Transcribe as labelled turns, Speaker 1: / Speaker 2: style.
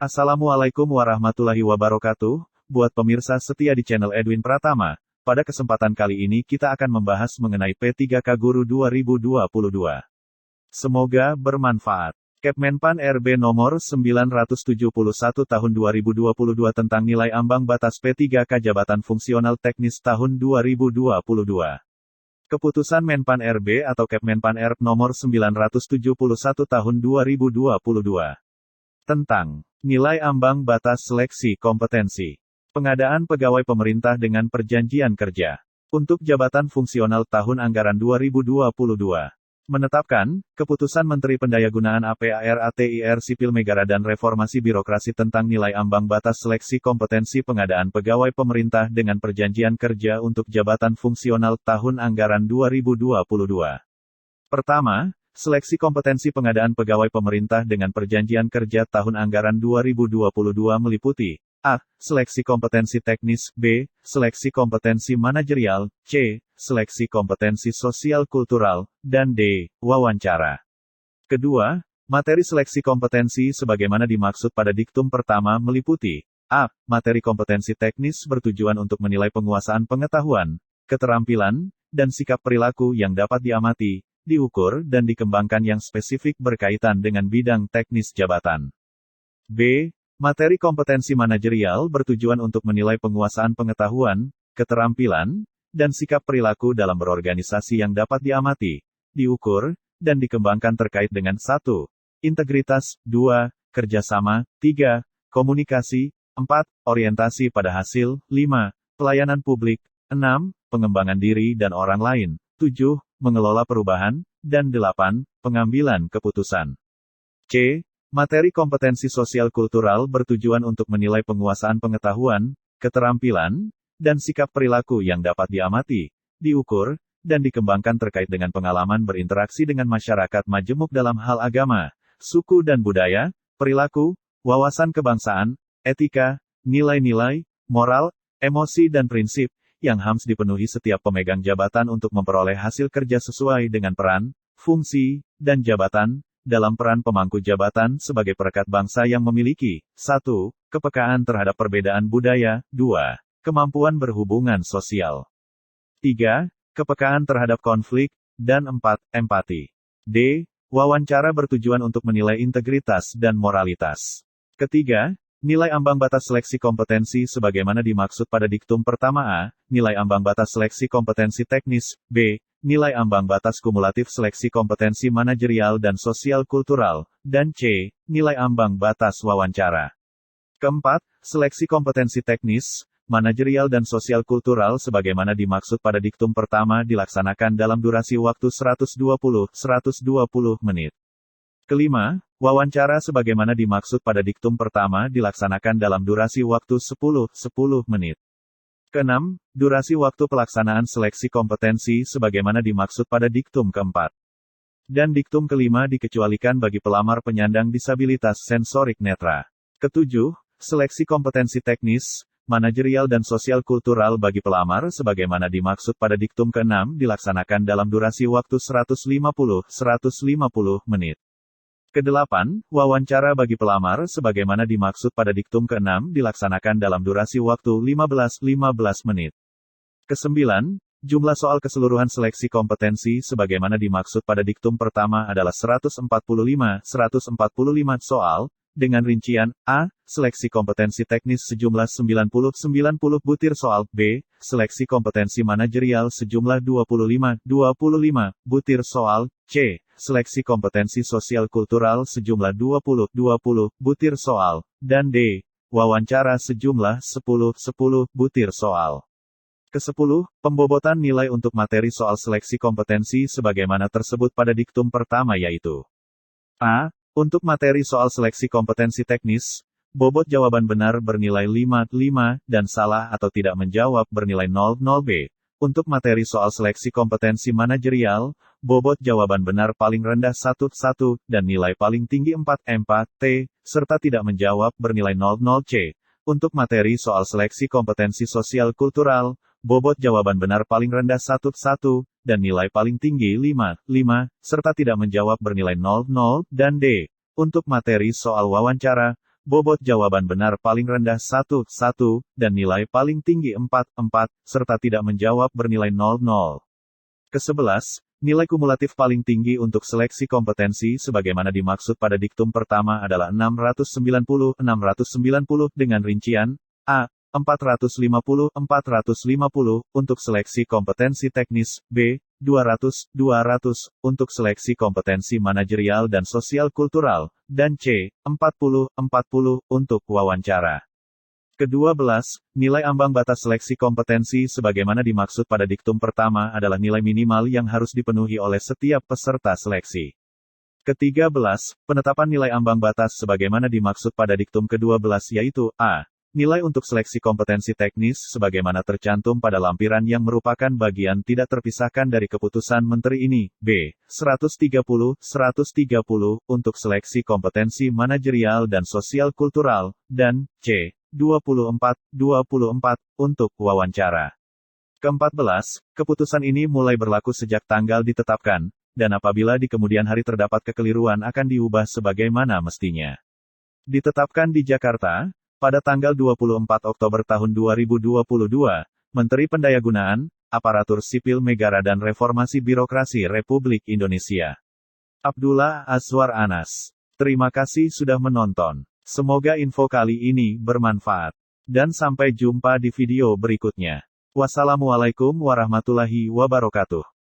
Speaker 1: Assalamualaikum warahmatullahi wabarakatuh, buat pemirsa setia di channel Edwin Pratama. Pada kesempatan kali ini kita akan membahas mengenai P3K Guru 2022. Semoga bermanfaat. Kepmenpan RB nomor 971 tahun 2022 tentang nilai ambang batas P3K Jabatan Fungsional Teknis tahun 2022. Keputusan Menpan RB atau Kepmenpan RB nomor 971 tahun 2022. Tentang nilai ambang batas seleksi kompetensi pengadaan pegawai pemerintah dengan perjanjian kerja untuk jabatan fungsional tahun anggaran 2022. Menetapkan keputusan Menteri Pendayagunaan APAR/ATIR Sipil Negara dan Reformasi Birokrasi tentang nilai ambang batas seleksi kompetensi pengadaan pegawai pemerintah dengan perjanjian kerja untuk jabatan fungsional tahun anggaran 2022. Pertama, seleksi kompetensi pengadaan pegawai pemerintah dengan perjanjian kerja tahun anggaran 2022 meliputi A. Seleksi kompetensi teknis, B. Seleksi kompetensi manajerial, C. Seleksi kompetensi sosial kultural, dan D. Wawancara. Kedua, materi seleksi kompetensi sebagaimana dimaksud pada diktum pertama meliputi A. Materi kompetensi teknis bertujuan untuk menilai penguasaan pengetahuan, keterampilan, dan sikap perilaku yang dapat diamati, diukur dan dikembangkan yang spesifik berkaitan dengan bidang teknis jabatan. B. Materi kompetensi manajerial bertujuan untuk menilai penguasaan pengetahuan, keterampilan, dan sikap perilaku dalam berorganisasi yang dapat diamati, diukur, dan dikembangkan terkait dengan 1. Integritas, 2. Kerjasama, 3. Komunikasi, 4. Orientasi pada hasil, 5. Pelayanan publik, 6. Pengembangan diri dan orang lain, 7. Mengelola perubahan, dan 8. Pengambilan keputusan. C. Materi kompetensi sosial kultural bertujuan untuk menilai penguasaan pengetahuan, keterampilan, dan sikap perilaku yang dapat diamati, diukur, dan dikembangkan terkait dengan pengalaman berinteraksi dengan masyarakat majemuk dalam hal agama, suku dan budaya, perilaku, wawasan kebangsaan, etika, nilai-nilai, moral, emosi dan prinsip, yang harus dipenuhi setiap pemegang jabatan untuk memperoleh hasil kerja sesuai dengan peran, fungsi, dan jabatan, dalam peran pemangku jabatan sebagai perekat bangsa yang memiliki 1. Kepekaan terhadap perbedaan budaya, 2. Kemampuan berhubungan sosial, 3. Kepekaan terhadap konflik, dan 4. Empati. D. Wawancara bertujuan untuk menilai integritas dan moralitas. Ketiga, nilai ambang batas seleksi kompetensi sebagaimana dimaksud pada diktum pertama A, nilai ambang batas seleksi kompetensi teknis, B, nilai ambang batas kumulatif seleksi kompetensi manajerial dan sosial kultural, dan C, nilai ambang batas wawancara. Keempat, seleksi kompetensi teknis, manajerial dan sosial kultural sebagaimana dimaksud pada diktum pertama dilaksanakan dalam durasi waktu 120 menit. Kelima, wawancara sebagaimana dimaksud pada diktum pertama dilaksanakan dalam durasi waktu 10 menit. Keenam, durasi waktu pelaksanaan seleksi kompetensi sebagaimana dimaksud pada diktum keempat. Dan diktum kelima dikecualikan bagi pelamar penyandang disabilitas sensorik netra. Ketujuh, seleksi kompetensi teknis, manajerial dan sosial kultural bagi pelamar sebagaimana dimaksud pada diktum keenam dilaksanakan dalam durasi waktu 150 menit. Kedelapan, wawancara bagi pelamar sebagaimana dimaksud pada diktum ke-6 dilaksanakan dalam durasi waktu 15 menit. Kesembilan, jumlah soal keseluruhan seleksi kompetensi sebagaimana dimaksud pada diktum pertama adalah 145 soal, dengan rincian, A. Seleksi kompetensi teknis sejumlah 90 butir soal, B. Seleksi kompetensi manajerial sejumlah 25 butir soal, C. Seleksi kompetensi sosial kultural sejumlah 20 butir soal, dan D. Wawancara sejumlah 10 butir soal. Ke-10, pembobotan nilai untuk materi soal seleksi kompetensi sebagaimana tersebut pada diktum pertama yaitu A. Untuk materi soal seleksi kompetensi teknis, bobot jawaban benar bernilai 5 dan salah atau tidak menjawab bernilai 0 B. Untuk materi soal seleksi kompetensi manajerial, bobot jawaban benar paling rendah 1 dan nilai paling tinggi 4 T, serta tidak menjawab bernilai 0 C. Untuk materi soal seleksi kompetensi sosial kultural, bobot jawaban benar paling rendah 1 dan nilai paling tinggi 5 serta tidak menjawab bernilai 0 dan D. Untuk materi soal wawancara, bobot jawaban benar paling rendah 1, 1, dan nilai paling tinggi 4, 4, serta tidak menjawab bernilai 0, 0. Ke-11, nilai kumulatif paling tinggi untuk seleksi kompetensi sebagaimana dimaksud pada diktum pertama adalah 690, 690 dengan rincian A. 450, 450 untuk seleksi kompetensi teknis, B. 200, 200 untuk seleksi kompetensi manajerial dan sosial kultural, dan C. 40, 40 untuk wawancara. Ke-12, nilai ambang batas seleksi kompetensi sebagaimana dimaksud pada diktum pertama adalah nilai minimal yang harus dipenuhi oleh setiap peserta seleksi. Ke-13, penetapan nilai ambang batas sebagaimana dimaksud pada diktum ke-12 yaitu A. Nilai untuk seleksi kompetensi teknis sebagaimana tercantum pada lampiran yang merupakan bagian tidak terpisahkan dari keputusan menteri ini, B. 130, 130 untuk seleksi kompetensi manajerial dan sosial kultural, dan C. 24, 24 untuk wawancara. Ke-14, keputusan ini mulai berlaku sejak tanggal ditetapkan, dan apabila di kemudian hari terdapat kekeliruan akan diubah sebagaimana mestinya. Ditetapkan di Jakarta, pada tanggal 24 Oktober tahun 2022, Menteri Pendayagunaan, Aparatur Sipil Negara dan Reformasi Birokrasi Republik Indonesia. Abdullah Azwar Anas. Terima kasih sudah menonton. Semoga info kali ini bermanfaat. Dan sampai jumpa di video berikutnya. Wassalamualaikum warahmatullahi wabarakatuh.